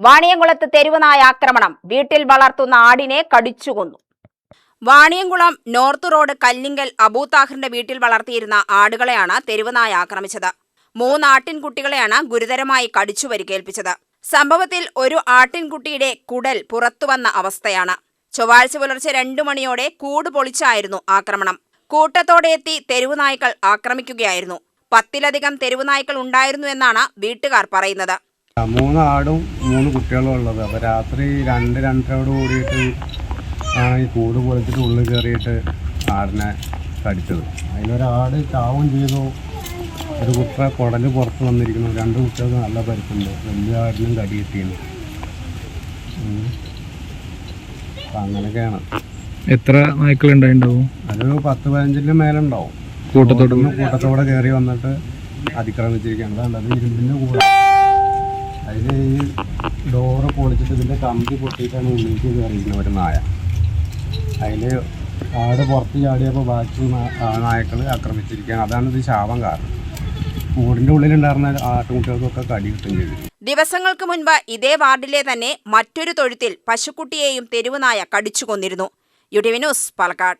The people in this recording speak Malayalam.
വാണിയംകുളത്ത് തെരുവുനായ ആക്രമണം. വീട്ടിൽ വളർത്തുന്ന ആടിനെ കടിച്ചുകൊന്നു. വാണിയംകുളം നോർത്ത് റോഡ് കല്ലിങ്കൽ അബൂ താഹിറിന്റെ വീട്ടിൽ വളർത്തിയിരുന്ന ആടുകളെയാണ് തെരുവുനായ ആക്രമിച്ചത്. 3 ആട്ടിൻകുട്ടികളെയാണ് ഗുരുതരമായി കടിച്ചു പരിക്കേൽപ്പിച്ചത്. സംഭവത്തിൽ ഒരു ആട്ടിൻകുട്ടിയുടെ കുടൽ പുറത്തുവന്ന അവസ്ഥയാണ്. ചൊവ്വാഴ്ച പുലർച്ചെ 2 മണിയോടെ കൂട് പൊളിച്ചായിരുന്നു ആക്രമണം. കൂട്ടത്തോടെ എത്തി തെരുവുനായ്ക്കൾ ആക്രമിക്കുകയായിരുന്നു. 10-ലധികം തെരുവുനായ്ക്കൾ ഉണ്ടായിരുന്നു എന്നാണ് വീട്ടുകാർ പറയുന്നത്. 3 ആടും 3 കുട്ടികളും ഉള്ളത്. അപ്പോൾ രാത്രി 2-2:30 കൂടിയിട്ട് ആണ് ഈ കൂട് പൊളിച്ചിട്ട് ഉള്ളിൽ കയറിയിട്ട് ആടിനെ കടിച്ചത്. അതിലൊരാട് ചാവും ചെയ്തു. ഒരു കുട്ട കുടല് പുറത്ത് വന്നിരിക്കുന്നു. 2 കുട്ടികൾക്ക് നല്ല പരിക്കുണ്ട്. വലിയ ആടിനും കടി കിട്ടിയിരുന്നു. അപ്പം അങ്ങനെയൊക്കെയാണ്. എത്ര നായ്ക്കൾ ഉണ്ടാവും? അതൊരു 10-15 മേലുണ്ടാവും. കൂട്ടത്തോടെ കയറി വന്നിട്ട് അതിക്രമിച്ചിരിക്കുകയാണ്. അത് ഇരുമ്പിൻ്റെ കൂടെ അതിൽ ഈ ഡോറ് പൊളിച്ചിട്ട് ഇതിൻ്റെ കമ്പി പൊട്ടിയിട്ടാണ് ഉള്ളിലേക്ക് കയറിയിരിക്കുന്നത് ഒരു നായ. അതിൽ ആട് പുറത്ത് ചാടിയപ്പോൾ ബാക്കി നായക്കൾ ആക്രമിച്ചിരിക്കുകയാണ്. അതാണ് ഇത് ശാപം കാരണം. കൂടിൻ്റെ ഉള്ളിലുണ്ടായിരുന്ന ആട്ടുകുട്ടികൾക്കൊക്കെ കടി കിട്ടും ചെയ്തു. ദിവസങ്ങൾക്ക് മുൻപ് ഇതേ വാർഡിലെ തന്നെ മറ്റൊരു തൊഴുത്തിൽ പശുക്കുട്ടിയെയും തെരുവുനായ കടിച്ചു കൊന്നിരുന്നു. UTV news, Palakkad.